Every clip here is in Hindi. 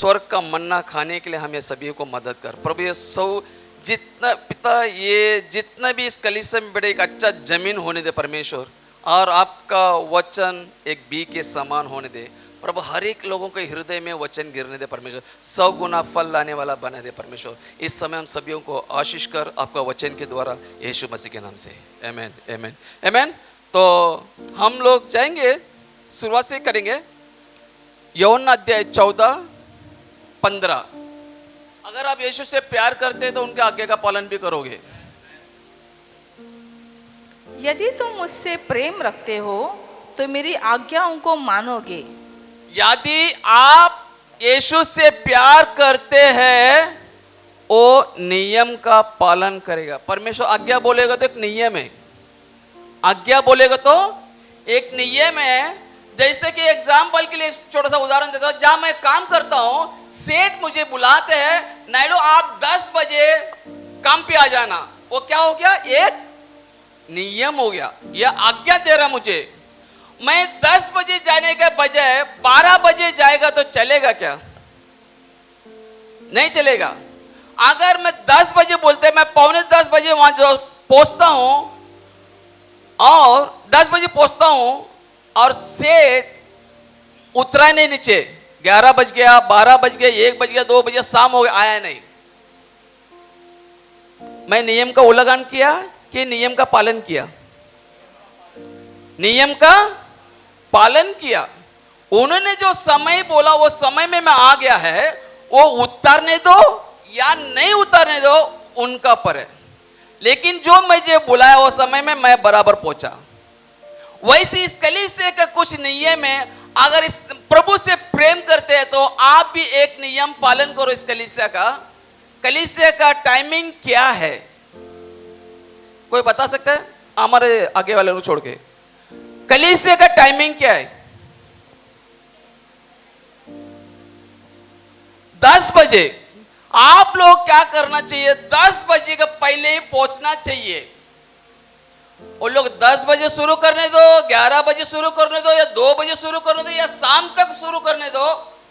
स्वर्ग का मन्ना खाने के लिए हमें सभी को मदद कर प्रभु। ये सब जितना पिता, ये जितना भी इस कलीसिया में बड़े एक अच्छा जमीन होने दे परमेश्वर, और आपका वचन एक बीज के समान होने दे प्रभु। हर एक लोगों के हृदय में वचन गिरने दे परमेश्वर, 100 गुना फल लाने वाला बना दे परमेश्वर। इस समय हम सभी को आशीष कर आपका वचन के द्वारा, यीशु मसीह के नाम से, आमेन आमेन आमेन। तो हम लोग जाएंगे, शुरुआत से करेंगे यूहन्ना अध्याय 14-15। अगर आप यीशु से प्यार करते हैं तो उनके आज्ञा का पालन भी करोगे। यदि तुम मुझसे प्रेम रखते हो तो मेरी आज्ञाओं को मानोगे। यदि आप यीशु से प्यार करते हैं वो नियम का पालन करेगा। परमेश्वर आज्ञा बोलेगा तो एक नियम है, आज्ञा बोलेगा तो एक नियम है। जैसे कि एग्जाम्पल के लिए एक छोटा सा उदाहरण देता हूं, जहां मैं काम करता हूं, सेठ मुझे बुलाते हैं, नायडू आप 10 बजे काम पे आ जाना। वो क्या हो गया? एक नियम हो गया, यह आज्ञा दे रहा मुझे। मैं 10 बजे जाने के बजाय 12 बजे जाएगा तो चलेगा क्या? नहीं चलेगा। अगर मैं 10 बजे बोलते, मैं 9:45 बजे वहां जो पहुंचता हूं और 10 बजे पहुंचता हूं और सेठ उतरा नहीं नीचे, 11 बज गया, 12 बज गया, 1 बज गया, 2 बज गया, शाम हो गया, आया नहीं, मैं नियम का उल्लंघन किया कि नियम का पालन किया? नियम का पालन किया। उन्होंने जो समय बोला वो समय में मैं आ गया है, वो उतारने दो या नहीं उतारने दो उनका पर है, लेकिन जो मुझे बुलाया वो समय में मैं बराबर पहुंचा। वैसे इस कलीसिया का कुछ नियम है। अगर इस प्रभु से प्रेम करते हैं तो आप भी एक नियम पालन करो इस कलीसिया का। कलीसिया का टाइमिंग क्या है? कोई बता सकता है? हमारे आगे वाले को छोड़ के कलीसिया का टाइमिंग क्या है? 10 बजे। आप लोग क्या करना चाहिए? 10 बजे के पहले ही पहुंचना चाहिए। वो लोग 10 बजे शुरू करने दो, 11 बजे शुरू करने दो, या 2 बजे शुरू करने दो, या शाम तक शुरू करने दो,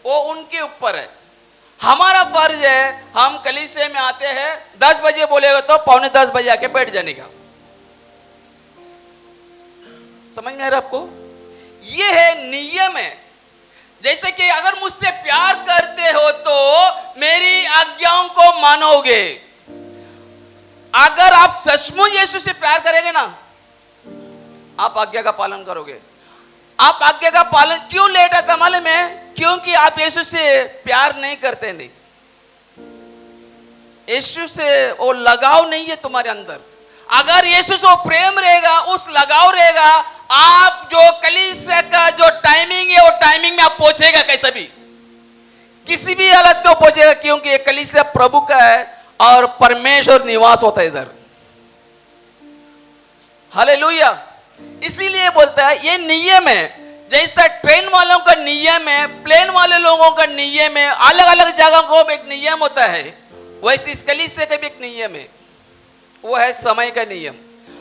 वो उनके ऊपर है। हमारा फर्ज है, हम कलीसिया में आते हैं, 10 बजे बोलेगा तो 9:45 बजे आके बैठ जाने का। समझ में आ रहा आपको? ये है नियम है। जैसे कि अगर मुझसे प्यार करते हो तो मेरी आज्ञाओं को मानोगे। अगर आप सचमुच यीशु से प्यार करेंगे ना, आप आज्ञा का पालन करोगे। आप आज्ञा का पालन क्यों लेट आता मालूम है? क्योंकि आप यीशु से प्यार नहीं करते। नहीं, यीशु से वो लगाव नहीं है तुम्हारे अंदर। अगर यीशु से वो प्रेम रहेगा, उस लगाव रहेगा, आप जो कलीसिया का जो टाइमिंग है वो टाइमिंग में आप पहुंचेगा। कैसे भी किसी भी हालत में पहुंचेगा, क्योंकि ये कलीसिया प्रभु का है और परमेश्वर निवास होता है इधर। हालेलुया। इसीलिए बोलता है ये नियम है। जैसा ट्रेन वालों का नियम है, प्लेन वाले लोगों का नियम है, अलग अलग जगह को एक नियम होता है, वैसे इस कलीसिया का भी एक नियम है। वो है समय का नियम।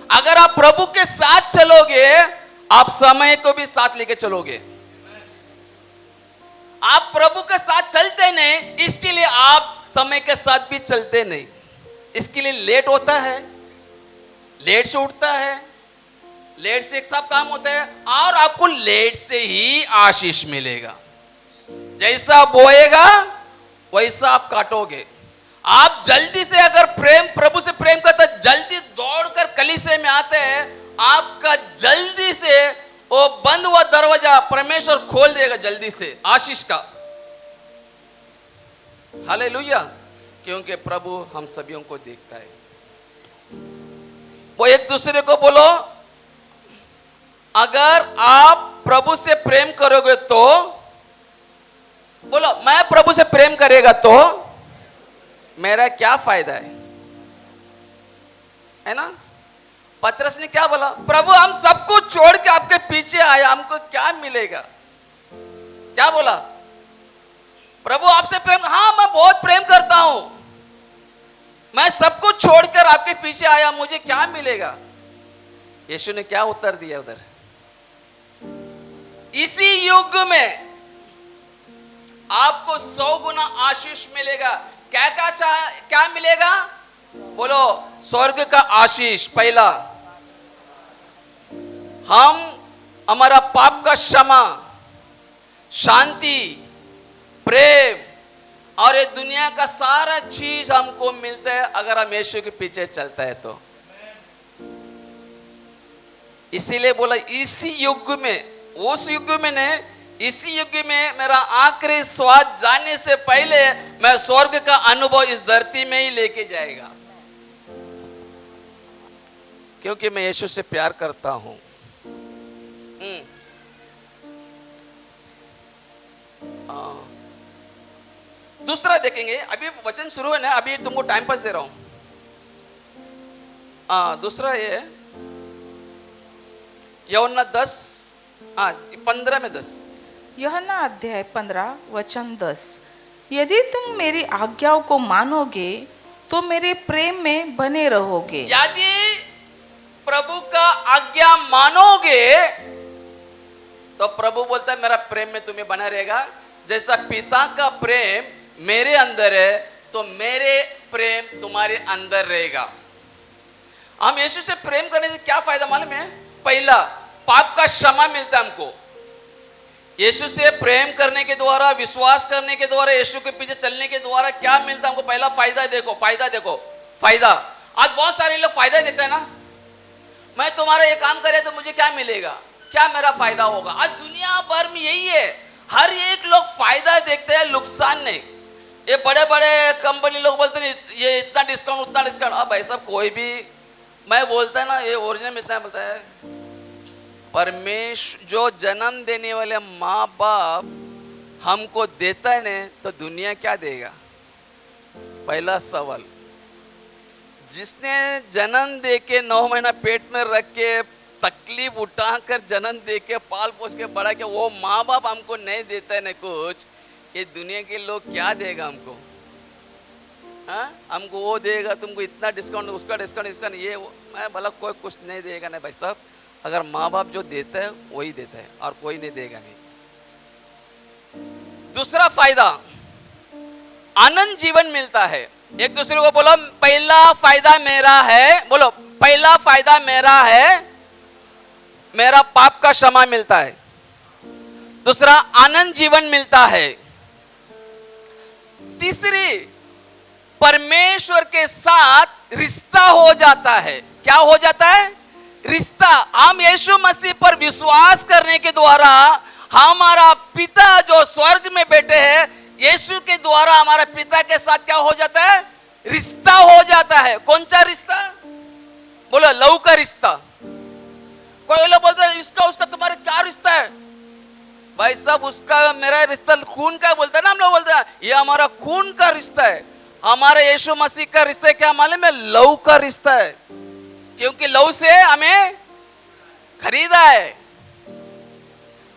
अगर आप प्रभु के साथ चलोगे, आप समय को भी साथ लेके चलोगे। आप प्रभु के साथ चलते नहीं, इसके लिए आप समय के साथ भी चलते नहीं। इसके लिए लेट होता है, लेट से उठता है, लेट से एक सब काम होता है, और आपको लेट से ही आशीष मिलेगा। जैसा बोएगा वैसा आप काटोगे। आप जल्दी से अगर प्रेम प्रभु से प्रेम करते, जल्दी दौड़कर कलीसिया में आते हैं, आपका जल्दी से वो बंद हुआ दरवाजा परमेश्वर खोल देगा जल्दी से आशीष का। हालेलुया। क्योंकि प्रभु हम सभी को देखता है। वो एक दूसरे को बोलो, अगर आप प्रभु से प्रेम करोगे तो बोलो, मैं प्रभु से प्रेम करेगा तो मेरा क्या फायदा है ना? पतरस ने क्या बोला? प्रभु हम सब कुछ छोड़ के आपके पीछे आया, हमको क्या मिलेगा? क्या बोला? प्रभु आपसे प्रेम, हाँ मैं बहुत प्रेम करता हूं, मैं सब कुछ छोड़कर आपके पीछे आया, मुझे क्या मिलेगा? यीशु ने क्या उत्तर दिया उधर? इसी युग में आपको 100 गुना आशीष मिलेगा। क्या क्या क्या मिलेगा? बोलो, स्वर्ग का आशीष। पहला, हमारा पाप का क्षमा, शांति, प्रेम, और ये दुनिया का सारा चीज हमको मिलता है अगर हम यीशु के पीछे चलता है तो। इसीलिए बोला इसी युग में, उस युग में नहीं, इसी युग में मेरा आखिरी स्वाद जाने से पहले मैं स्वर्ग का अनुभव इस धरती में ही लेके जाएगा, क्योंकि मैं यीशु से प्यार करता हूं। दूसरा देखेंगे, अभी वचन शुरू है ना, अभी तुमको टाइम पास दे रहा हूं। दूसरा ये यूहन्ना 10:15 में 10। यूहन्ना अध्याय 15 वचन 10। यदि तुम मेरी आज्ञाओं को मानोगे तो मेरे प्रेम में बने रहोगे। यदि प्रभु का आज्ञा मानोगे तो प्रभु बोलता है मेरा प्रेम में तुम्हें बना रहेगा। जैसा पिता का प्रेम मेरे अंदर है तो मेरे प्रेम तुम्हारे अंदर रहेगा। हम यीशु से प्रेम करने से क्या फायदा मालूम है? पहला, पाप का क्षमा मिलता है हमको। यीशु से प्रेम करने के द्वारा, विश्वास करने के द्वारा, यीशु के पीछे चलने के द्वारा क्या मिलता है हमको? पहला फायदा देखो, फायदा। आज बहुत सारे लोग फायदा देखते हैं ना, मैं तुम्हारा ये काम करे तो मुझे क्या मिलेगा, क्या मेरा फायदा होगा। आज दुनिया भर में यही है, हर एक लोग फायदा देखते हैं, नुकसान नहीं। ये बड़े बड़े कंपनी लोग बोलते हैं ये इतना डिस्काउंट, उतना डिस्काउंट। अब भाई साहब, कोई भी मैं बोलता है ना ये ओरिजिनल इतना बोलता है। परमेश्वर जो जन्म देने वाले माँ बाप हमको देता है ना, तो दुनिया क्या देगा? पहला सवाल, जिसने जन्म दे के 9 महीना पेट में रख के तकलीफ उठाकर जन्म दे के पाल पोस के बड़ा के वो माँ बाप हमको नहीं देता है ना कुछ, ये दुनिया के लोग क्या देगा हमको? हमको वो देगा, तुमको इतना डिस्काउंट, उसका डिस्काउंट, इसका ये मैं भला कोई कुछ नहीं देगा ना भाई साहब। अगर माँ बाप जो देता है वही देता है और कोई नहीं देगा नहीं। दूसरा फायदा, आनंद जीवन मिलता है। एक दूसरे को बोलो, पहला फायदा मेरा है, बोलो पहला फायदा मेरा है, मेरा पाप का क्षमा मिलता है। दूसरा, आनंद जीवन मिलता है। तीसरी, परमेश्वर के साथ रिश्ता हो जाता है। क्या हो जाता है? रिश्ता। हम यीशु मसीह पर विश्वास करने के द्वारा हमारा पिता जो स्वर्ग में बैठे हैं, यीशु के द्वारा हमारा पिता के साथ क्या हो जाता है? रिश्ता हो जाता है। कौन सा रिश्ता? बोलो, लव का रिश्ता। कोई लोग बोलते हैं इसका उसका तुम्हारा क्या रिश्ता है? भाई साहब, उसका मेरा रिश्ता खून का बोलता है ना, हम लोग बोलते हैं ये हमारा खून का रिश्ता है। हमारा यीशु मसीह का रिश्ता क्या मालूम है? लव का रिश्ता है, क्योंकि लव से हमें खरीदा है।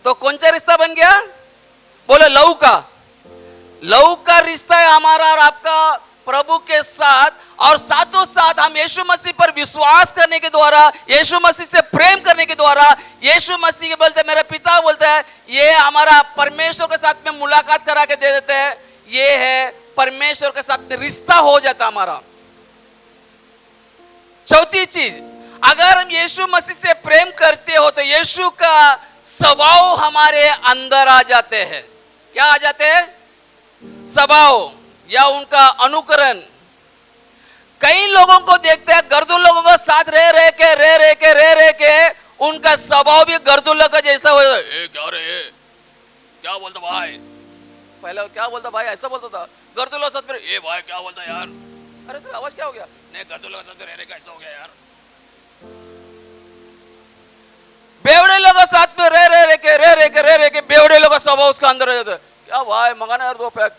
तो कौन सा रिश्ता बन गया? बोलो, लव का। लव का रिश्ता है हमारा और आपका प्रभु के साथ। और साथों साथ हम यीशु मसीह पर विश्वास करने के द्वारा, यीशु मसीह से प्रेम करने के द्वारा, यीशु मसीह के बोलते मेरा पिता बोलता है, ये हमारा परमेश्वर के साथ में मुलाकात करा के दे देते हैं। ये है परमेश्वर के साथ में रिश्ता हो जाता हमारा। चौथी चीज, अगर हम यीशु मसीह से प्रेम करते हो तो यीशु का स्वभाव हमारे अंदर आ जाते हैं। क्या आ जाते हैं? स्वभाव या उनका अनुकरण। कई लोगों को देखते हैं गर्दुल लोगों के साथ रह के उनका स्वभाव भी गर्दुल का जैसा हो जाता है। क्या रे, क्या बोलता भाई? पहले क्या बोलता भाई, ऐसा बोलता था। गर्दुल के साथ ए भाई क्या बोलता यार? अरे तेरा आवाज क्या हो गया? नहीं, गर्दुल के साथ रह कैसा हो गया यार? बेवड़े लोगों के साथ में रह के बेवड़े लोगों का स्वभाव उसका अंदर रह जाता है। क्या भाई मंगाना यार 2 पैक?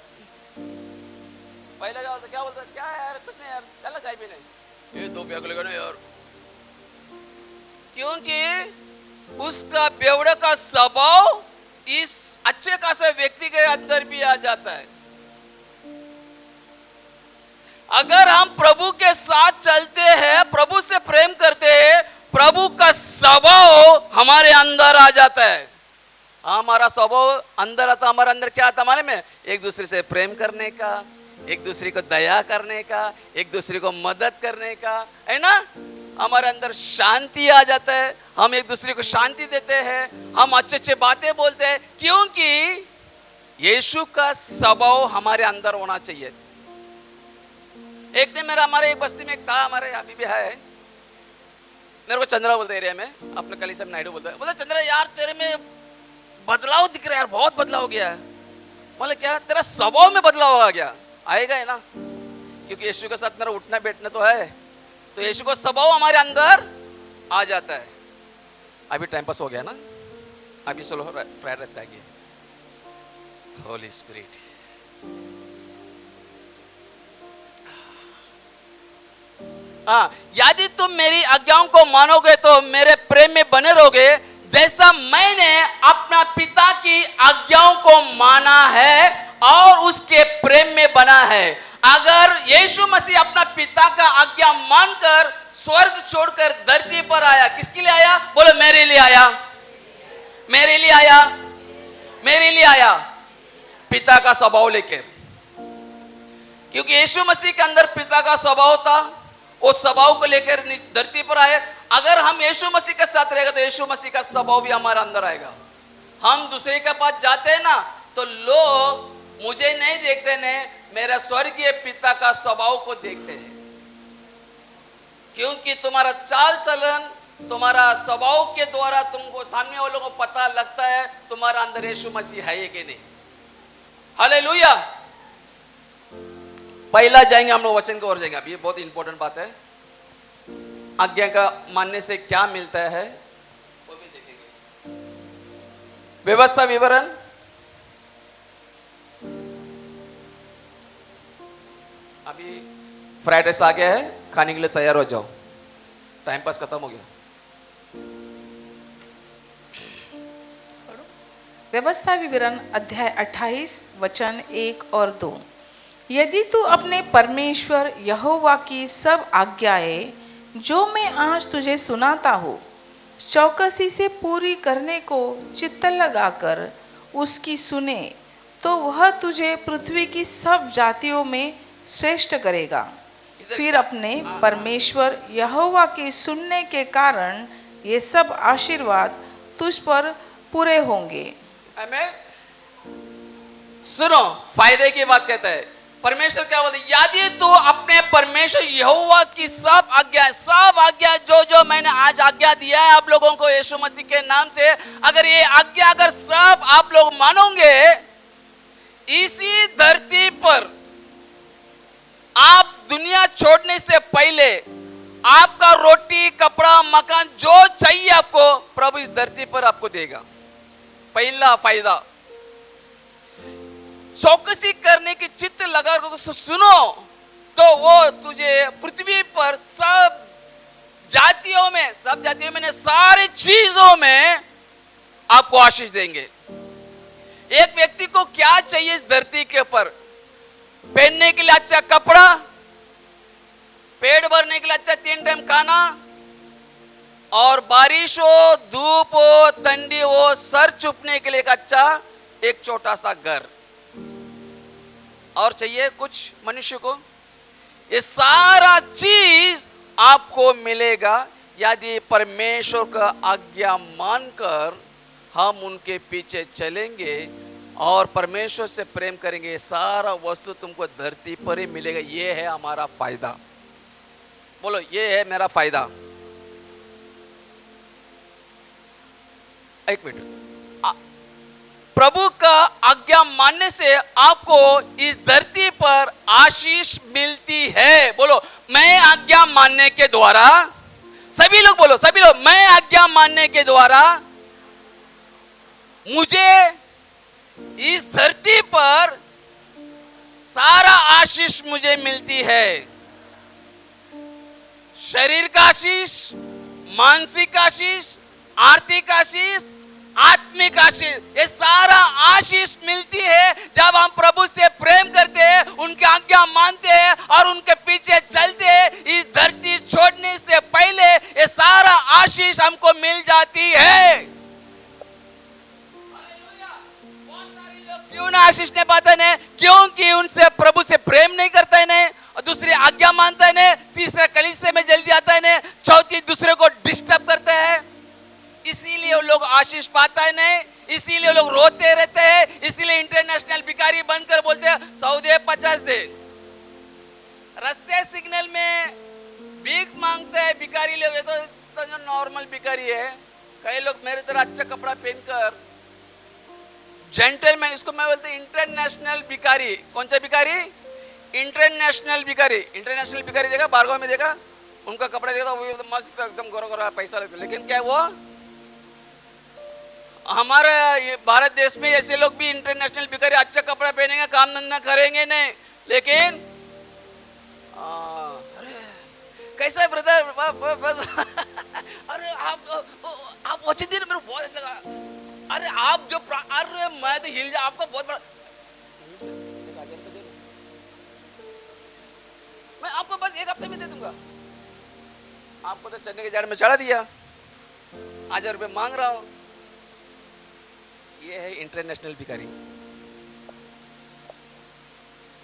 पहले क्या बोलता क्या यार, कुछ नहीं यार, चलो चाय पीने। ये 2 पैक लेगा ना यार, क्योंकि उसका बेवड़े का स्वभाव इस अच्छे खासे व्यक्ति के अंदर भी आ जाता है। अगर हम प्रभु के साथ चलते हैं, प्रभु से प्रेम करते हैं, प्रभु का स्वभाव हमारे अंदर आ जाता है। हमारा स्वभाव अंदर आता, हमारे अंदर क्या आता मालूम है? एक दूसरे से प्रेम करने का, एक दूसरे को दया करने का, एक दूसरे को मदद करने का, है ना? हमारे अंदर शांति आ जाता है, हम एक दूसरे को शांति देते हैं, हम अच्छे अच्छे बातें बोलते हैं, क्योंकि यीशु का स्वभाव हमारे अंदर होना चाहिए। एक दिन मेरा हमारे एक बस्ती में एक था, हमारे अभी भी है, मेरे को चंद्रा बोलते एरिया में, अपने कलीसिया में नायडू बोलता है, बोला चंद्रा यार तेरे में बदलाव दिख रहा है यार, बहुत बदलाव हो गया है। बोले क्या? तेरा स्वभाव में बदलाव आ गया। आएगा है ना, क्योंकि यीशु के साथ मेरा उठना बैठना तो है, तो यीशु का स्वभाव हमारे अंदर आ जाता है। अभी टाइम पास हो गया ना, अभी चलो फ्राइड राइस खाएंगे। होली स्पिरिट, हाँ, यदि तुम मेरी आज्ञाओं को मानोगे तो मेरे प्रेम में बने रहोगे, जैसा मैंने अपना पिता की आज्ञाओं को माना है और उसके प्रेम में बना है। अगर यीशु मसीह अपना पिता का आज्ञा मानकर स्वर्ग छोड़कर धरती पर आया, किसके लिए आया? बोलो मेरे लिए आया, मेरे लिए आया, मेरे लिए आया, पिता का स्वभाव लेकर। क्योंकि यीशु मसीह के अंदर पिता का स्वभाव था, वो स्वभाव को लेकर धरती पर आए। अगर हम यीशु मसीह के साथ रहेगा तो यीशु मसीह का स्वभाव भी हमारे अंदर आएगा। हम दूसरे के पास जाते हैं ना, तो लोग मुझे नहीं देखते ने, मेरा स्वर्गीय पिता का स्वभाव को देखते हैं। क्योंकि तुम्हारा चाल चलन, तुम्हारा स्वभाव के द्वारा तुमको सामने वालों को पता लगता है तुम्हारा अंदर यीशु मसीह है कि नहीं। हालेलुया। पहला जाएंगे हम लोग वचन की ओर जाएंगे। अब ये बहुत इंपॉर्टेंट बात है, आज्ञा का मानने से क्या मिलता है वो भी देखेंगे। व्यवस्था विवरण, अभी फ्राइड राइस आ गया है, खाने के लिए तैयार हो जाओ, टाइम पास खत्म हो गया। व्यवस्था विवरण अध्याय 28 वचन 1 और 2। यदि तू अपने परमेश्वर यहोवा की सब आज्ञाएं जो मैं आज तुझे सुनाता हूँ चौकसी से पूरी करने को चित्त लगाकर उसकी सुने, तो वह तुझे पृथ्वी की सब जातियों में श्रेष्ठ करेगा। फिर अपने परमेश्वर यहोवा के सुनने के कारण ये सब आशीर्वाद तुझ पर पूरे होंगे। आमीन। सुनो, फायदे की बात कहता है। परमेश्वर क्या बोलते? यदि तू अपने परमेश्वर यहोवा की सब आज्ञा जो जो मैंने आज आज्ञा दिया है आप लोगों को यीशु मसीह के नाम से, अगर ये आज्ञा अगर सब आप लोग मानोगे, इसी धरती पर आप दुनिया छोड़ने से पहले आपका रोटी, कपड़ा, मकान जो चाहिए आपको, प्रभु इस धरती पर आपको देगा। पहला फायदा, चौकसी करने की चित्त लगा सुनो तो वो तुझे पृथ्वी पर सब जातियों में सारी चीजों में आपको आशीष देंगे। एक व्यक्ति को क्या चाहिए इस धरती के ऊपर? पहनने के लिए अच्छा कपड़ा, पेट भरने के लिए अच्छा 3 टाइम खाना, और बारिश हो, धूप हो, ठंडी हो, सर छुपने के लिए एक अच्छा एक छोटा सा घर। और चाहिए कुछ मनुष्य को? ये सारा चीज आपको मिलेगा यदि परमेश्वर का आज्ञा मानकर हम उनके पीछे चलेंगे और परमेश्वर से प्रेम करेंगे। ये सारा वस्तु तुमको धरती पर ही मिलेगा। ये है हमारा फायदा। बोलो, ये है मेरा फायदा। एक मिनट, प्रभु का आज्ञा मानने से आपको इस धरती पर आशीष मिलती है। बोलो, मैं आज्ञा मानने के द्वारा, सभी लोग बोलो, सभी लोग, मैं आज्ञा मानने के द्वारा मुझे इस धरती पर सारा आशीष मुझे मिलती है। शरीर का आशीष, मानसिक आशीष, आर्थिक आशीष, आत्मिक आशीष, ये सारा आशीष मिलती है जब हम प्रभु से प्रेम करते हैं, उनकी आज्ञा मानते हैं और उनके पीछे चलते हैं। इस धरती छोड़ने से पहले ये सारा आशीष हमको मिल जाती है। आशीष नहीं पाता है? क्योंकि उनसे प्रभु से प्रेम नहीं करता है, और दूसरी आज्ञा मानता है, तीसरा कलीसिया में जल्दी आता है, चौथी दूसरे को डिस्टर्ब करता है। इसीलिए वो लोग आशीष पाता है नहीं, इसीलिए लोग रोते रहते हैं, इसीलिए इंटरनेशनल भिखारी बनकर बोलते हैं 100 दे 50 दे। रास्ते सिग्नल में भीख मांगते हैं भिखारी लोग, ये तो नॉर्मल भिखारी है। कई लोग मेरे तरह अच्छा कपड़ा पहनकर जेंटलमैन, इसको मैं बोलते इंटरनेशनल भिखारी। कौन सा भिखारी? इंटरनेशनल भिखारी। इंटरनेशनल भिखारी देखा बारगांव में, देखा उनका कपड़ा देखा, वो मस्त एकदम गोरा गोरा पैसा लगता है। लेकिन क्या वो हमारे भारत देश में ऐसे लोग भी इंटरनेशनल भिखारी, अच्छा कपड़ा पहनेंगे, काम धंधा करेंगे नहीं, लेकिन कैसा है ब्रदर? अरे आप अच्छे दिन मेरे बहुत अच्छा लगा। अरे आप जो अरे मैं तो हिल जा, आपका बहुत बड़ा। मैं आपको बस 1 हफ्ते में दे दूंगा। आपको तो चने के झाड़ में चढ़ा दिया, 1000 रुपये मांग रहा हूं। ये है इंटरनेशनल भिखारी।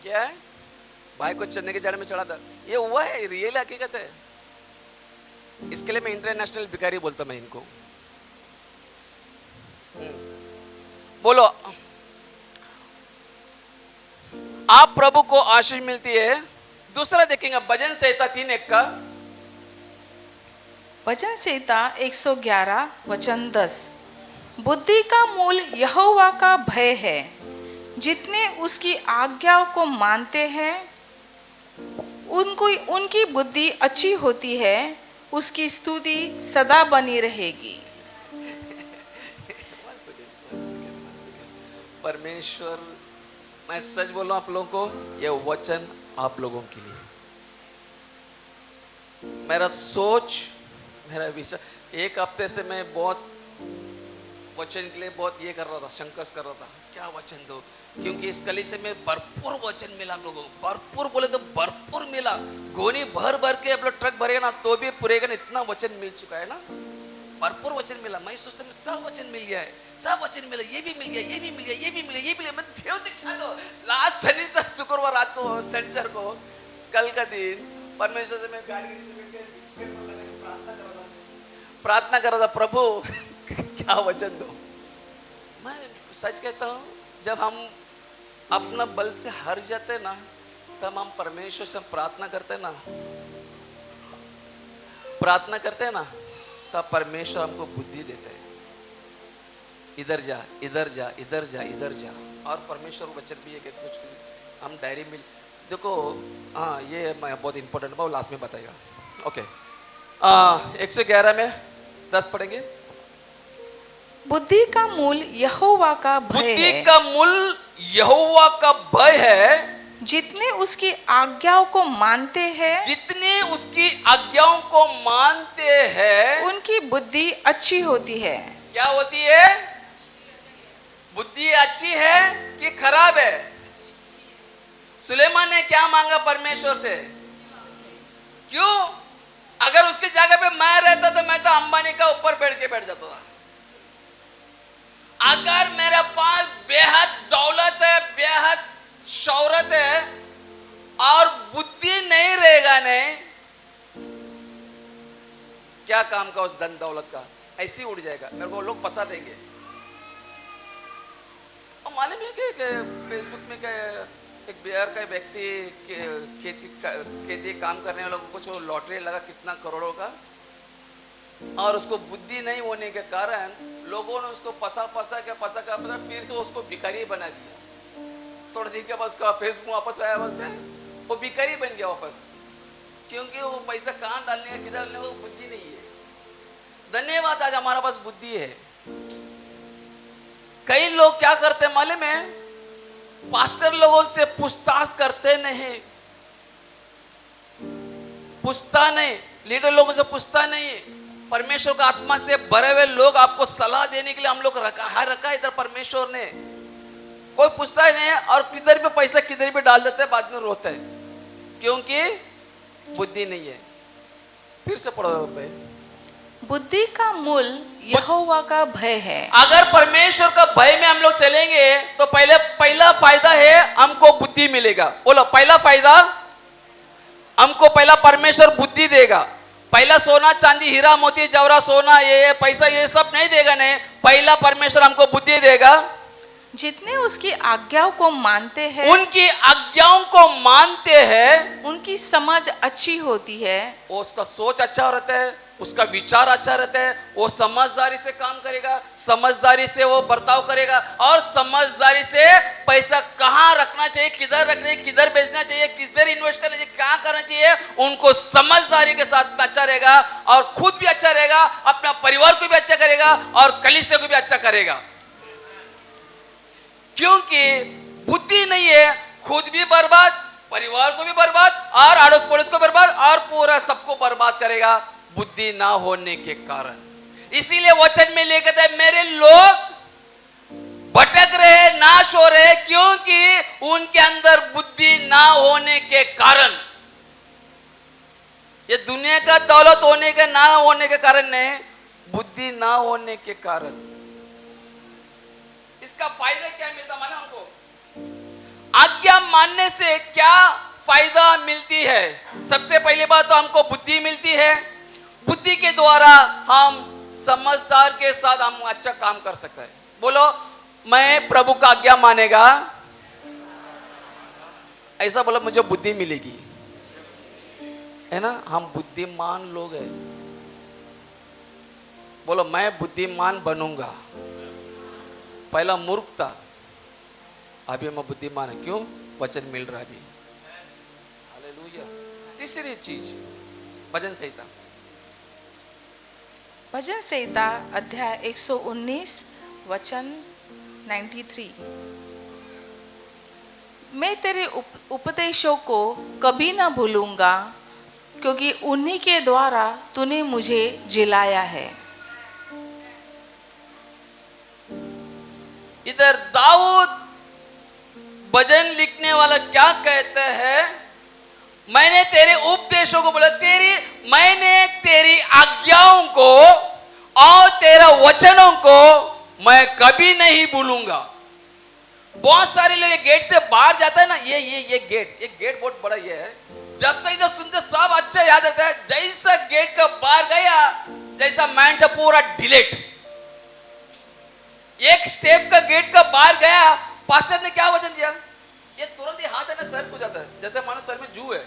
क्या है? भाई को चने के झाड़ में चढ़ा था, ये हुआ है, रियल हकीकत है। इसके लिए मैं इंटरनेशनल भिखारी बोलता मैं इनको। बोलो, आप प्रभु को आशीष मिलती है। दूसरा देखेंगे भजन संहिता 3:1 का। भजन संहिता 111 वचन 10। बुद्धि का मूल यहोवा का भय है, जितने उसकी आज्ञाओं को मानते हैं उनको उनकी बुद्धि अच्छी होती है, उसकी स्तुति सदा बनी रहेगी। परमेश्वर, मैं सच बोल रहा हूं आप लोगों को, यह वचन आप लोगों के लिए, मेरा सोच, मेरा विचार, 1 हफ्ते से मैं बहुत वचन के लिए बहुत ये कर रहा था, संघर्ष कर रहा था, क्या वचन दो, क्योंकि इस कलीसिया में भरपूर वचन मिला लोगों को, भरपूर बोले तो भरपूर मिला। गोनी भर भर के आप लोग ट्रक भरेगा ना तो भी पूरेगा ना, इतना वचन मिल चुका है ना, भरपूर वचन मिला। मैं सोचता हूँ सब वचन मिल गया है, सब वचन मिला, ये भी मिल गया, ये भी मिल गया, ये भी मिल गया, ये भी मिल गया। मैं देव दिखा दो। लास्ट शनिवार शुक्रवार रात को, शनिवार को, कल का दिन परमेश्वर से मैं गाड़ी प्रार्थना कर रहा था, प्रभु क्या वचन दो। मैं सच कहता हूँ, जब हम अपना बल से हार जाते ना, तब हम परमेश्वर से प्रार्थना करते ना, तब परमेश्वर हमको बुद्धि देते हैं, इधर जा, इधर जा, इधर जा, इधर जा। और परमेश्वर वचन भी है कि कुछ हम डायरी मिल देखो। हाँ, ये मैं बहुत इंपॉर्टेंट है, लास्ट में बताएगा। ओके, 111 में 10 पढ़ेंगे। बुद्धि का मूल यहोवा का भय है, बुद्धि का मूल यहोवा का भय है, जितने उसकी आज्ञाओं को मानते हैं, जितने उसकी आज्ञाओं को मानते हैं, उनकी बुद्धि अच्छी होती है। क्या होती है? बुद्धि अच्छी है कि खराब है? सुलेमान ने क्या मांगा परमेश्वर से? क्यों? अगर उसकी जगह पे मैं रहता तो मैं तो अंबानी का ऊपर बैठ जाता था। अगर मेरे पास बेहद दौलत है, बेहद शौहरत है और बुद्धि नहीं रहेगा, नहीं क्या काम का उस धन दौलत का, ऐसे ही उड़ जाएगा, मेरे को लोग फंसा देंगे। और मालूम है कि फेसबुक में क्या एक बिहार का व्यक्ति खेती काम करने वालों को कुछ लॉटरी लगा कितना करोड़ों का, और उसको बुद्धि नहीं होने के कारण लोगों ने उसको फंसा फिर से उसको भिखारी बना दिया। थोड़ी देर के बाद उसका फेसबुक वापस आया, बोलते हैं वो भिखारी बन गया वापस, क्योंकि वो पैसा कहाँ डालने का, किधर डालने का बुद्धि नहीं है। धन्यवाद, आज हमारा पास बुद्धि है। कई लोग क्या करते हैं मालूम है? पास्टर लोगों से पूछताछ करते नहीं, पूछता नहीं, लीडर लोगों से पूछता नहीं। परमेश्वर का आत्मा से भरे हुए लोग आपको सलाह देने के लिए हम लोग रखा इधर परमेश्वर ने, कोई पूछता ही नहीं है, और किधर भी पैसा किधर भी डाल देते हैं, बाद में रोते हैं, क्योंकि बुद्धि नहीं है। फिर से पढ़ो पे। बुद्धि का मूल यहोवा का भय है। अगर परमेश्वर का भय में हम लोग चलेंगे तो पहला फायदा है हमको बुद्धि मिलेगा। बोलो पहला फायदा, हमको पहला परमेश्वर बुद्धि देगा। पहला सोना चांदी हीरा मोती जवरा सोना ये पैसा ये सब नहीं देगा, नहीं, पहला परमेश्वर हमको बुद्धि देगा। जितने उसकी आज्ञाओं को मानते हैं, उनकी आज्ञाओं को मानते हैं, उनकी समझ अच्छी होती है, वो उसका सोच अच्छा रहता है, उसका विचार अच्छा रहता है, वो समझदारी से काम करेगा, समझदारी से वो बर्ताव करेगा और समझदारी से पैसा कहाँ रखना चाहिए, किधर रखना चाहिए, किधर बेचना चाहिए, किधर इन्वेस्ट करना चाहिए, क्या करना चाहिए, उनको समझदारी के साथ में अच्छा रहेगा और खुद भी अच्छा रहेगा, अपना परिवार को भी अच्छा करेगा और कलीसिया को भी अच्छा करेगा। क्योंकि बुद्धि नहीं है, खुद भी बर्बाद, परिवार को भी बर्बाद और अड़ोस पड़ोस को बर्बाद और पूरा सबको बर्बाद करेगा बुद्धि ना होने के कारण। इसीलिए वचन में लिखा है मेरे लोग भटक रहे, नाश हो रहे, क्योंकि उनके अंदर बुद्धि ना होने के कारण। ये दुनिया का दौलत होने के ना होने के कारण नहीं, बुद्धि ना होने के कारण। इसका फायदा क्या मिलता माने हमको? आज्ञा मानने से क्या फायदा मिलती है? सबसे पहली बात तो हमको बुद्धि मिलती है। बुद्धि के द्वारा हम समझदार के साथ हम अच्छा काम कर सकते हैं। बोलो मैं प्रभु का आज्ञा मानेगा, ऐसा बोलो मुझे बुद्धि मिलेगी, है ना? हम बुद्धिमान लोग हैं। बोलो मैं बुद्धिमान बनूंगा। पहला मूर्ख था, अभी मैं बुद्धिमान है। क्यों? वचन मिल रहा है अभी। हालेलुया। तीसरी चीज भजन संहिता। भजन संहिता अध्याय 119 वचन 93। मैं तेरे उपदेशों को कभी ना भूलूंगा, क्योंकि उन्हीं के द्वारा तूने मुझे जिलाया है। इधर दाऊद भजन लिखने वाला क्या कहते हैं? मैंने तेरे उपदेशों को बोला, मैंने तेरी आज्ञाओं को और तेरा वचनों को मैं कभी नहीं भूलूंगा। बहुत सारे लोग ये गेट से बाहर जाता है ना, ये गेट बहुत बड़ा ये है। जब तक इधर सुनते सब अच्छा याद रहता है, जैसा गेट का बाहर गया जैसा माइंड से पूरा डिलीट। एक स्टेप का गेट का बाहर गया, पास्टर ने क्या वचन दिया, ये तुरंत ही हाथ है ना सर को जाता है, जैसे मानो सर में जू है।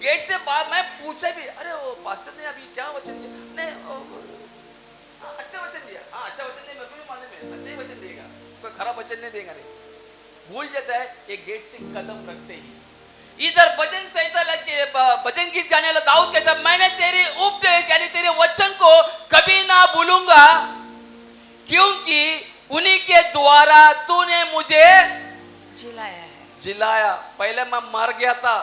गेट से बाहर मैं पूछा भी, अरे वो पास्टर ने अभी क्या वचन दिया? नहीं अच्छा वचन दिया। हाँ अच्छा वचन नहीं, मेरे को भी मालूम है, अच्छा ही वचन देगा, कोई खराब वचन नहीं देगा। नहीं भूल जाता है ये गेट से कदम रखते ही। इधर भजन संहिता लग के भजन गीत गाने वाला दाऊद कहता है मैंने तेरे उपदेश यानी तेरे वचन को कभी ना भूलूंगा, क्योंकि उन्हीं के द्वारा तूने मुझे जिलाया। पहले मैं मर गया था,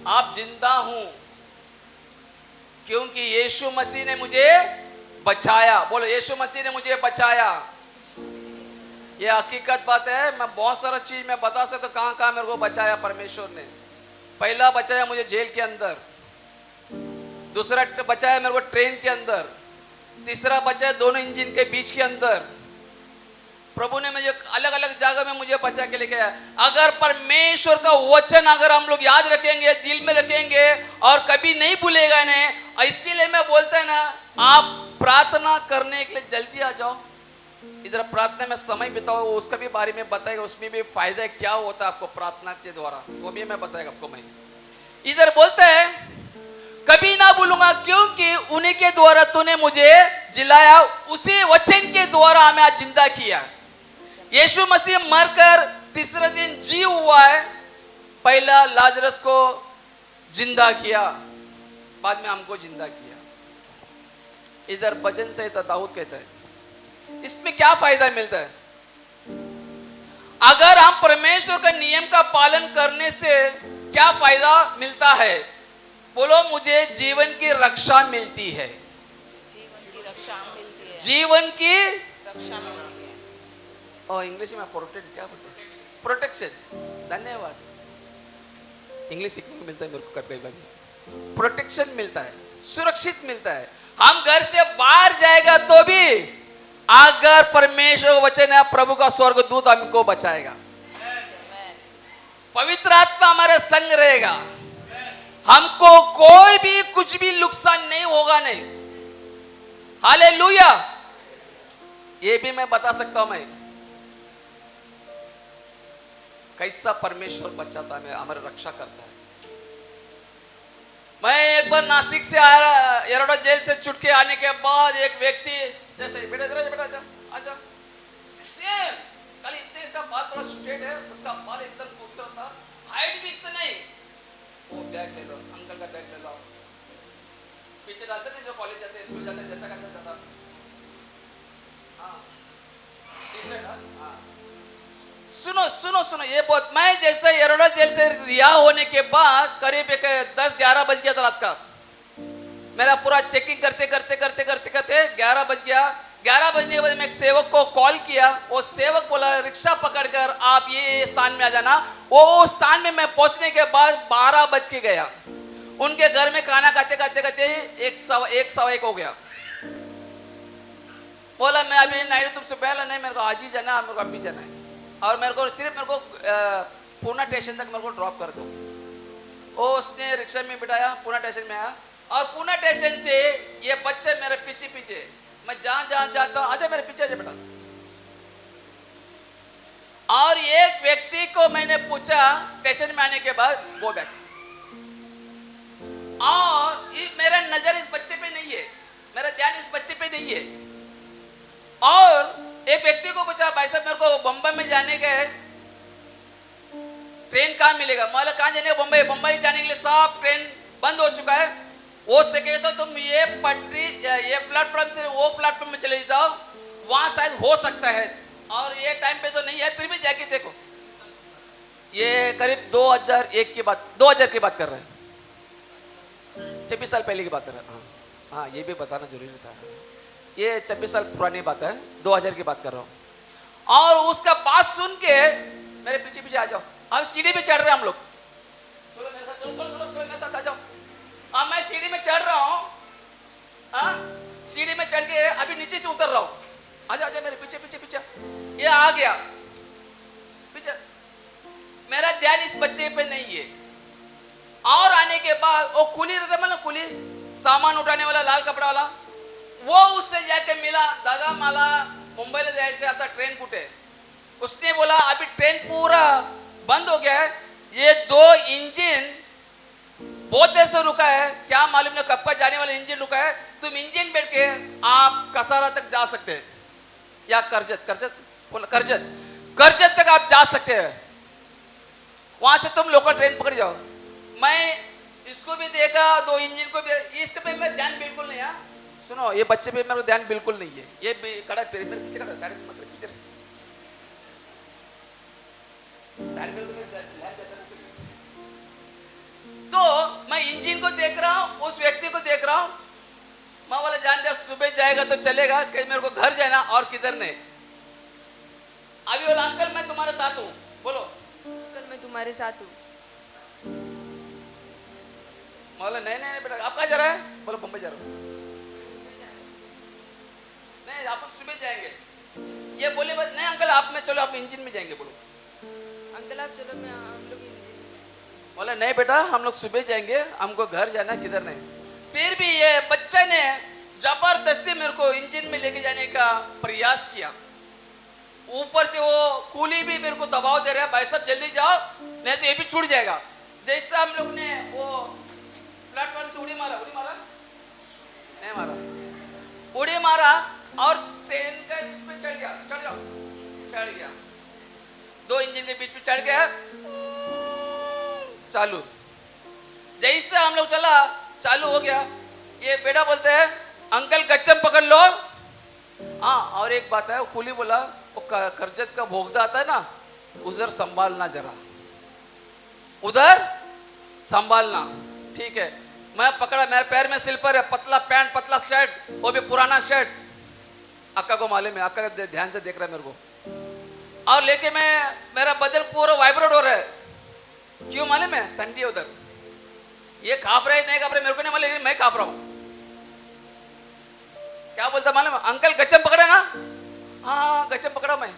आप जिंदा हूं, क्योंकि यीशु मसीह ने मुझे बचाया। बोलो यीशु मसीह ने मुझे बचाया। ये हकीकत बात है। मैं बहुत सारा चीज मैं बता सकता हूं, कहां कहां मेरे को बचाया परमेश्वर ने। पहला बचाया मुझे जेल के अंदर, दूसरा बचाया मेरे को ट्रेन के अंदर, तीसरा बचाया दोनों इंजन के बीच के अंदर। प्रभु ने मुझे अलग अलग जगह में मुझे बचा के लेके आया। अगर परमेश्वर का वचन अगर हम लोग याद रखेंगे, दिल में रखेंगे और कभी नहीं भूलेगा नहीं, इसके लिए मैं बोलता है ना, आप प्रार्थना करने के लिए जल्दी आ जाओ। इधर प्रार्थना में समय बिताओ, उसका भी बारे में बताएगा, उसमें भी फायदा क्या होता है आपको प्रार्थना के द्वारा, वो भी मैं बताएगा आपको। मैं इधर बोलता है कभी ना भूलूंगा, क्योंकि उन्हीं के द्वारा तूने मुझे जिलाया, उसी वचन के द्वारा हमें आज जिंदा किया। यीशु मसीह मरकर तीसरे दिन जी हुआ है। पहला लाजरस को जिंदा किया, बाद में हमको जिंदा किया। इधर भजन संहिता दाऊद कहता है इसमें क्या फायदा मिलता है? अगर हम परमेश्वर का नियम का पालन करने से क्या फायदा मिलता है? बोलो मुझे जीवन की रक्षा मिलती है। जीवन की रक्षा मिलती है। जीवन की रक्षा मिलती है। और इंग्लिश में प्रोटेक्ट क्या बोलते हैं? प्रोटेक्शन। धन्यवाद। इंग्लिश सीखने को मिलता है मेरे को कभी कभी। प्रोटेक्शन मिलता है, सुरक्षित मिलता है। हम घर से बाहर जाएगा तो भी अगर परमेश्वर का वचन है, प्रभु का स्वर्गदूत हमको बचाएगा, पवित्र आत्मा हमारे संग रहेगा, हमको कोई भी कुछ भी नुकसान नहीं होगा नहीं। हालेलुया। ये भी मैं बता सकता हूं, मैं कैसा परमेश्वर बचाता है, हमारी रक्षा करता है। मैं एक बार नासिक से आया, एरोडा जेल से छूट के आने के बाद एक व्यक्ति जैसे बेटा आजा आजा, सेम कल इतने, इसका बाल थोड़ा स्ट्रेट है, उसका बाल एकदम खूबसूरत था, हाइट भी इतना नहीं। वो बैग ले लो, अंकल का बैग ले लो, पीछे डालते नहीं जो कॉलेज जाते स्कूल जाते, जैसा कैसा जाता, हाँ टी-शर्ट, हाँ। सुनो सुनो सुनो, ये बहुत, मैं जैसे एरोडा जेल से रिहा होने के बाद करीब 10-11 बज गया था रात का। मेरा पूरा चेकिंग करते करते करते करते करते 11 बज गया। 11 बजने के बाद मैं एक सेवक को कॉल किया, वो सेवक बोला रिक्शा पकड़कर आप ये स्थान में आ जाना। वो स्थान में मैं पहुंचने के बाद 12 बज के गया। उनके घर में खाना खाते खाते खाते 1 हो गया। बोला मैं अभी नहीं, तुमसे पहले नहीं, मेरे को आज ही जाना, मेरे को अभी जाना है, और मेरे को पूना स्टेशन तक मेरे को ड्रॉप कर दो। वो उसने रिक्शा में बिठाया, पूना स्टेशन में आया, और पूना स्टेशन से ये बच्चे मेरे पीछे पीछे, मैं जहां जाता हूं, आजा मेरे पीछे आजा बेटा। और एक व्यक्ति को मैंने पूछा स्टेशन में आने के बाद, गो बैक, और मेरा नजर इस बच्चे पे नहीं है, मेरा ध्यान इस बच्चे पे नहीं है। और एक व्यक्ति को पूछा भाई साहब मेरे को बम्बई में जाने का है, ट्रेन कहाँ मिलेगा? मतलब कहाँ जाने का? बम्बई जाने के लिए सब ट्रेन बंद हो चुका है। वो सके तो तुम ये पटरी, ये प्लेटफॉर्म से वो प्लेटफॉर्म में चले जाओ, वहां शायद हो सकता है, और ये टाइम पे तो नहीं है, फिर भी जाके देखो। ये करीब 2001 की बात, 2000 की बात कर रहे हैं, 26 साल पहले की बात कर रहे हैं। हाँ ये भी बताना जरूरी था, ये 26 साल पुरानी बात है, 2000 की बात कर रहा हूँ। और उसका बात सुन के मेरे पीछे पीछे आ जाओ, हम सीढ़ी पे चढ़ रहे हैं हम लोग, चलो मेरे साथ, चलो मेरे साथ आ जाओ। अब मैं सीढ़ी में चढ़ रहा हूँ, हाँ सीढ़ी में चढ़ के अभी नीचे से उतर रहा हूँ, आजा आजा मेरे पीछे पीछे पीछे। ये आ गया पीछे, मेरा ध्यान इस बच्चे पे नहीं है। और आने के बाद वो कुली रहता, मतलब कुली सामान उठाने वाला, लाल कपड़ा वाला, वो उससे जाके मिला, दादा माला मुंबईला जायचे आता, ट्रेन कुठे? उसने बोला अभी ट्रेन पूरा बंद हो गया है, ये 2 इंजन बहुत देर से रुका है, क्या मालूम नहीं कब का जाने वाला इंजन रुका है, तुम इंजन बैठ के आप कसारा तक जा सकते हैं, या करजत तक आप जा सकते हैं, वहां से तुम लोकल ट्रेन पकड़ जाओ। मैं इसको भी देखा, 2 इंजन को भी, इस पे मेरा ध्यान बिल्कुल नहीं है। सुनो, ये बच्चे पे मेरा ध्यान बिल्कुल नहीं है, ये खड़ा मेरे पीछे खड़ा, साइड में मतलब पीछे साइड में तो मैं इंजन को देख रहा हूं, उस व्यक्ति को देख रहा हूं। मैं बोला जान दिया, सुबह जाएगा तो चलेगा कि मेरे को घर जाना, और किधर नहीं। अभी बोला अंकल मैं तुम्हारे साथ हूं, बोलो अंकल मैं तुम्हारे साथ हूँ। बोला नहीं बेटा, आप कहाँ जा रहा है? बोलो बम्बई जा रहा हूँ। नहीं आप सुबह जाएंगे, ये बोले बस नहीं अंकल आप में चलो, आप इंजन में जाएंगे। बोलो अंकल आप चलो, मैं हम लोग बोला नहीं बेटा हम लोग सुबह जाएंगे, हमको घर जाना, किधर नहीं। फिर भी ये बच्चे ने जबरदस्ती मेरे को इंजन में लेके जाने का प्रयास किया। ऊपर से वो कूली भी मेरे को दबाव दे रहा है, भाई साहब जल्दी जाओ नहीं तो ये भी छूट जाएगा। जैसे हम लोग ने वो प्लेटफॉर्म से उड़ी मारा नहीं मारा, उड़ी मारा, और ट्रेन का इसमें चढ़ गया, 2 इंजन के बीच में चढ़ गया, चालू। जैसे हम लोग चला, चालू हो गया। ये बेटा बोलते हैं अंकल गच्चम पकड़ लो। हाँ और एक बात है, कुली बोला वो करजत का भोगदा आता है ना, उधर संभालना जरा, उधर संभालना, ठीक है। मैं पकड़ा, मेरे पैर में स्लीपर है, पतला पैंट पतला शर्ट, वो भी पुराना शर्ट, अक्का को मालूम है, अक्का ध्यान से देख रहा है मेरे को। और लेके मैं, मेरा बदन पूरा वाइब्रेट हो रहा है, क्यों मालूम है? ठंडी है उधर, ये कांप रहे नहीं कांप रहे मेरे को नहीं मालूम, लेकिन मैं कांप रहा हूं। क्या बोलता मालूम, अंकल गच्चम पकड़ा ना? हाँ गच्चम पकड़ा मैं,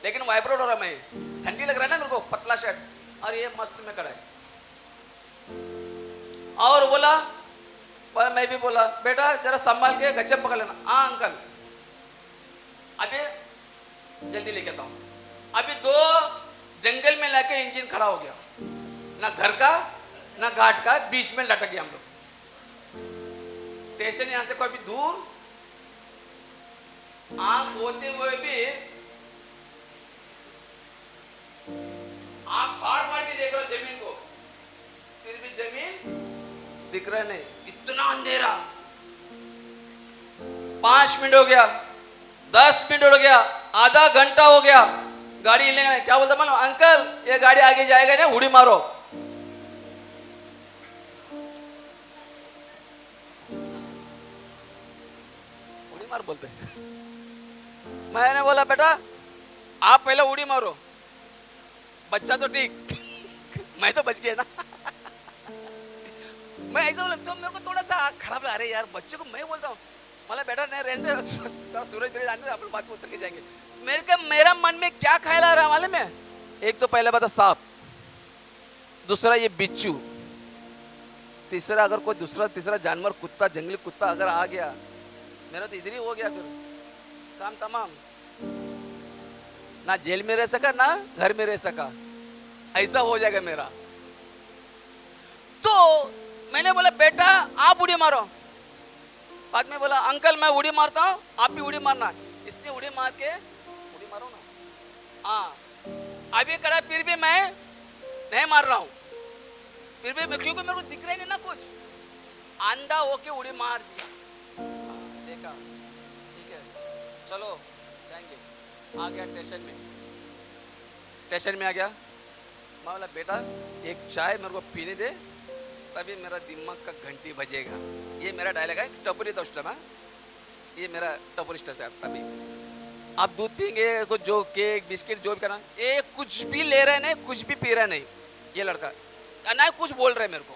लेकिन वाइब्रेट हो रहा, मैं ठंडी लग रहा है ना मेरे को, पतला शर्ट, और ये मस्त में खड़ा है। और बोला, पर मैं भी बोला बेटा जरा संभाल के गच्चम पकड़ लेना। हाँ अंकल, अभी जल्दी लेके आता हूं। अभी 2 जंगल में लाके इंजन खड़ा हो गया, ना घर का ना घाट का, बीच में लटक गया हम लोग। स्टेशन यहां से कोई भी दूर, आंख होते हुए भी आप फाड़ फाड़ के देख रहे हो जमीन को, फिर भी जमीन दिख रहा नहीं, इतना अंधेरा। 5 मिनट हो गया, 10 मिनट हो गया, आधा घंटा हो गया, गाड़ी हिलेगा नहीं। क्या बोलता मालूम, अंकल ये गाड़ी आगे जाएगा ना, उड़ी मारो। उड़ी मार बोलते। मैंने बोला बेटा आप पहले उड़ी मारो, बच्चा तो ठीक मैं तो बच गया ना। मैं ऐसा बोला, तो मेरे को थोड़ा सा खराब लगा रहे यार, बच्चे को मैं बोलता हूँ, मतलब बेटा नहीं रहने दे, सूरज तेरे जाने दे, अपन बात में उतर के जाएंगे। मेरा मन में क्या ख्याल आ रहा है मालूम है? एक तो पहले बता सांप, दूसरा ये बिच्छू, तीसरा अगर कोई तीसरा जानवर, कुत्ता, जंगली कुत्ता अगर आ गया, मेरा तो इधर ही हो गया, फिर काम तमाम। ना जेल में रह सका ना घर में रह सका, ऐसा हो जाएगा मेरा। तो मैंने बोला बेटा आप उड़ी मारो। बाद में बोला अंकल मैं उड़ी मारता हूँ, आप भी उड़ी मारना। इसने उड़ी मार के, उड़ी मारो ना। हाँ अभी कड़ा, फिर भी मैं नहीं मार रहा हूँ, फिर भी क्योंकि मेरे को दिख रहा ही नहीं ना कुछ, अंधा होके उड़ी मार दिया। देखा ठीक है चलो जाएंगे। आ गया स्टेशन में आ गया। मैं बोला बेटा एक चाय मेरे को पीने दे, तभी मेरा दिमाग का घंटी बजेगा। ये मेरा डायलॉग है, टपोरी दोस्त है, ये मेरा टपोरी स्टाइल है। तभी आप दूध पिएंगे, कुछ जो केक बिस्किट जो भी करना, ये कुछ भी ले रहे नहीं, कुछ भी पी रहा नहीं ये लड़का, ना कुछ बोल रहे मेरे को,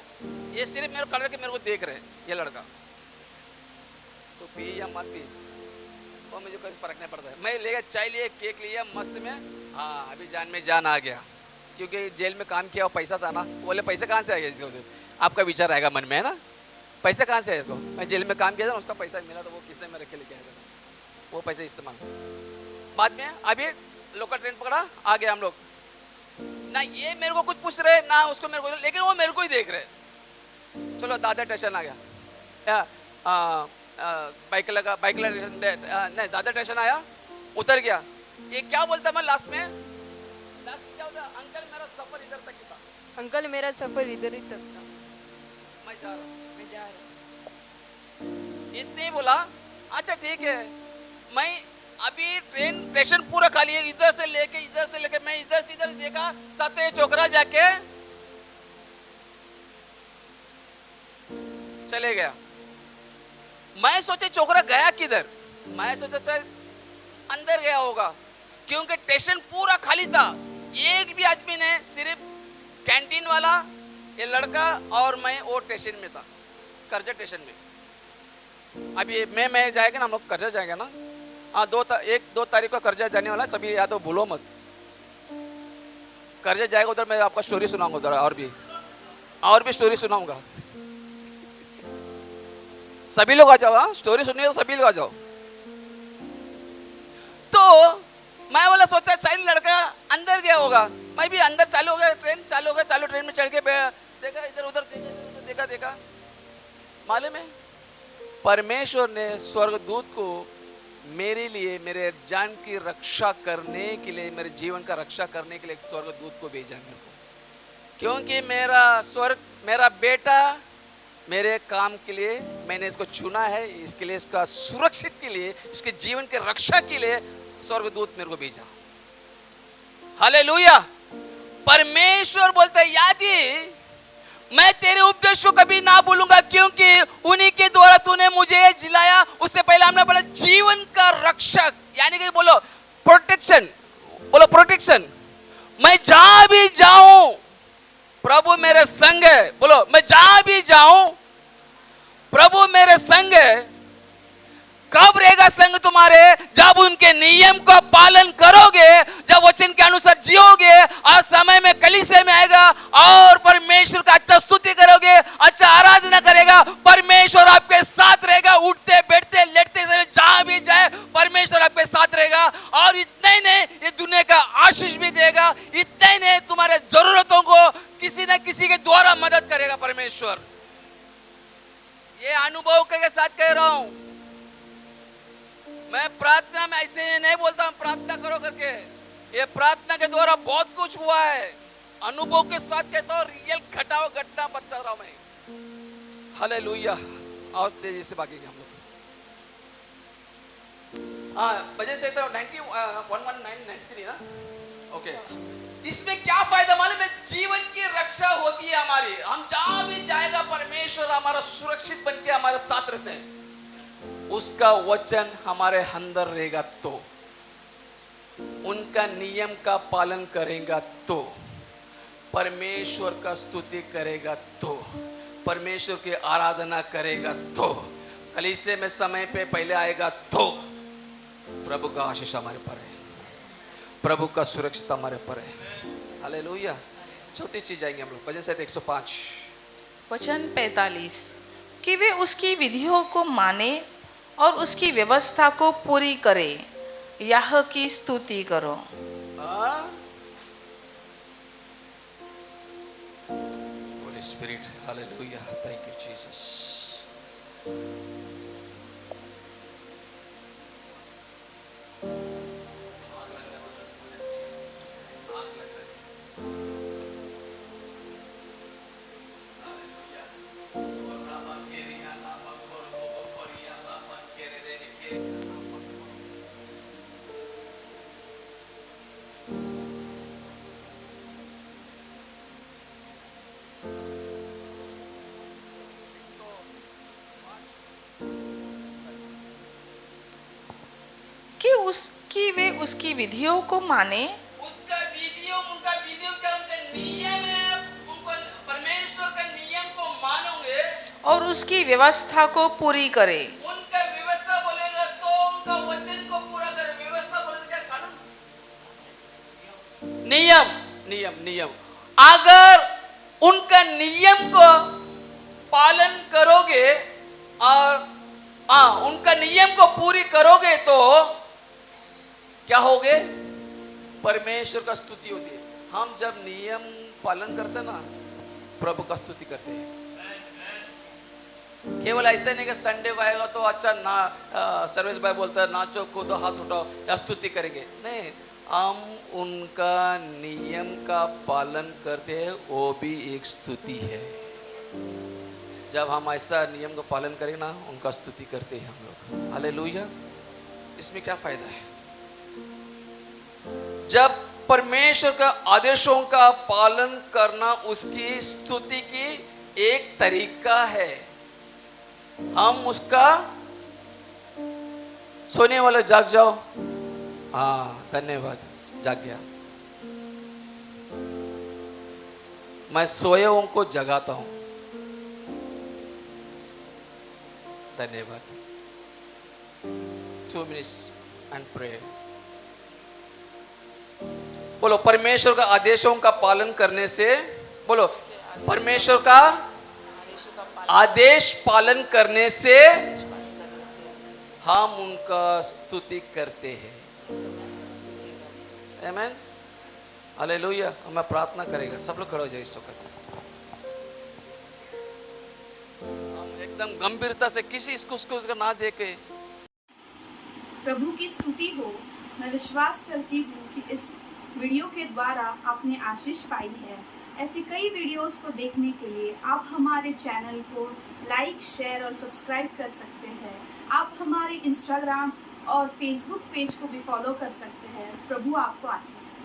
ये सिर्फ मेरे कलर के मेरे को देख रहे ये लड़का। तो पी या मत पी वो मुझे कोई फर्क नहीं पड़ता है। मैं ले गया चाय लिए, केक लिया मस्त में। हाँ अभी जान में जान आ गया, क्योंकि जेल में काम किया और पैसा था ना। बोले पैसा कहाँ से आ गया इसको? आपका विचार आएगा मन में है ना, पैसा कहाँ से है इसको? मैं जेल में काम किया था, उसका पैसा मिला, तो वो किसने मेरे के लेके आया था, वो पैसा इस्तेमाल। बाद में अभी लोकल ट्रेन पकड़ा, आ गया हम लोग। ना ये मेरे को कुछ पूछ रहे ना उसको मेरे को, लेकिन वो मेरे को ही देख रहे। चलो दादर स्टेशन आ गया, बाइक लगा नहीं, दादर स्टेशन आया, उतर गया। ये क्या बोलता मैं लास्ट में क्या होता, अंकल मेरा सफर इधर तक ही था, अंकल मेरा सफर इधर ही तक था, मैं जा रहा हूँ, मैं जा रहा हूँ। इतने ही बोला। अच्छा ठीक है, मैं अभी स्टेशन पूरा खाली है, इधर से लेके मैं इधर से इधर देखा, तब तो ये छोकरा जाके चले गया। मैं सोचे छोकरा गया किधर, मैं सोचा शायद अंदर गया होगा, क्योंकि स्टेशन पूरा खाली था। एक भी आदमी ने, सिर्फ कैंटीन वाला, ये लड़का और मैं वो स्टेशन में था, करजा स्टेशन में। अभी मैं जाएगा ना, हम लोग करजा जाएंगे ना। हाँ 1-2 तारीख को करजा जाने वाला है, सभी या तो भूलो मत। करजा जाएगा उधर, मैं आपका स्टोरी सुनाऊंगा उधर, और भी स्टोरी सुनाऊंगा। सभी लोग आ जाओ, हाँ स्टोरी सुनिए तो सभी लोग आ जाओ। तो मैं बोला सोचा शायद लड़का अंदर गया होगा। मैं भी अंदर, चालू हो गया ट्रेन, चालू ट्रेन में चढ़ के देखा इधर उधर, देखा मालूम है परमेश्वर ने स्वर्गदूत को मेरे लिए, मेरे जान की रक्षा करने के लिए, मेरे जीवन का रक्षा करने के लिए एक स्वर्गदूत को भेजा मेरे को, क्योंकि मेरा बेटा मेरे काम के लिए मैंने इसको चुना है, इसके लिए, इसका सुरक्षित के लिए, इसके जीवन के रक्षा के लिए स्वर्गदूत मेरे को भेजा। हालेलुया। परमेश्वर बोलता है यादी मैं तेरे उपदेश को कभी ना भूलूंगा, क्योंकि उन्हीं के द्वारा तूने मुझे जिलाया। उससे पहले हमने बोला जीवन का रक्षक, यानी कि बोलो प्रोटेक्शन, बोलो प्रोटेक्शन। मैं जहां भी जाऊं प्रभु मेरे संग है, बोलो कब रहेगा संग तुम्हारे? जब उनके नियम को पालन करोगे, जब वचन के अनुसार जियोगे और समय में कलीसिया में आएगा और परमेश्वर का अच्छा स्तुति करोगे, अच्छा आराधना करेगा, परमेश्वर आपके साथ रहेगा। उठते बैठते लेटते समय जहां भी जाए परमेश्वर आपके साथ रहेगा। और इतना ही नहीं, ये दुनिया का आशीष भी देगा। इतना ही नहीं, तुम्हारे जरूरतों को किसी न किसी के द्वारा मदद करेगा परमेश्वर। ये अनुभव के साथ कह रहा हूं मैं। प्रार्थना में ऐसे नहीं बोलता हूं प्रार्थना करो करके। ये प्रार्थना के द्वारा बहुत कुछ हुआ है। अनुभव के साथ कहता हूं, रियल घटना बता रहा हूं मैं। हालेलुया। और तेजी से भागेंगे हम लोग। वजह से 1193 ना। ओके, इसमें क्या फायदा मालूम है? जीवन की रक्षा होती है हमारी। हम जहां भी जाएगा परमेश्वर हमारा सुरक्षित बन के हमारे साथ रहते हैं। उसका वचन हमारे अंदर रहेगा तो, उनका नियम का पालन करेगा तो, परमेश्वर का स्तुति करेगा तो, परमेश्वर की आराधना करेगा तो, कलीसिया में समय पे पहले आएगा तो, प्रभु का आशीष हमारे पर है, प्रभु का सुरक्षित हमारे पर है। हालेलुया। चौथी चीज आएंगे हम लोग, भजन संहिता 105 वचन 45 कि वे उसकी विधियों को माने और उसकी व्यवस्था को पूरी करे, यह की स्तुति करो। Holi spirit, hallelujah, thank you Jesus. कि वे उसकी विधियों को माने, उनका विधियों क्या उनका नियम है, उनको परमेश्वर का नियम को मानोगे और उसकी व्यवस्था को पूरी करे। उनका व्यवस्था बोलेगा तो उनका वचन को पूरा करे। व्यवस्था बोलेगा क्या? कानून, नियम। अगर उनका नियम को पालन करोगे और उनका नियम को पूरी करोगे तो क्या होगे? परमेश्वर का स्तुति होती है। हम जब नियम पालन करते हैं ना, प्रभु का स्तुति करते हैं। केवल ऐसे नहीं कि संडे को आएगा तो अच्छा ना, सर्विस भाई बोलता है नाचो कूदो हाथ उठाओ या स्तुति करेंगे, नहीं। हम उनका नियम का पालन करते हैं, वो भी एक स्तुति है। जब हम ऐसा नियम का पालन करें ना, उनका स्तुति करते हैं हम लोग। हालेलुया। इसमें क्या फायदा है? जब परमेश्वर का आदेशों का पालन करना उसकी स्तुति की एक तरीका है। हम उसका सोने वाले जाग जाओ, धन्यवाद, जाग गया। मैं सोए हुओं को जगाता हूं, धन्यवाद। 2 minutes and pray। बोलो, परमेश्वर का आदेशों का पालन करने से, बोलो, परमेश्वर का आदेश पालन करने से हम उनका स्तुति करते हैं। आमीन, हालेलुया। हम प्रार्थना करेगा, सब लोग खड़े हो जाइए इस वक्त। हम एकदम गंभीरता से किसी इसको ना देखे। प्रभु की स्तुति हो। मैं विश्वास करती हूँ कि इस वीडियो के द्वारा आपने आशीष पाई है। ऐसी कई वीडियोस को देखने के लिए आप हमारे चैनल को लाइक, शेयर और सब्सक्राइब कर सकते हैं। आप हमारे इंस्टाग्राम और फेसबुक पेज को भी फॉलो कर सकते हैं। प्रभु आपको आशीष दे।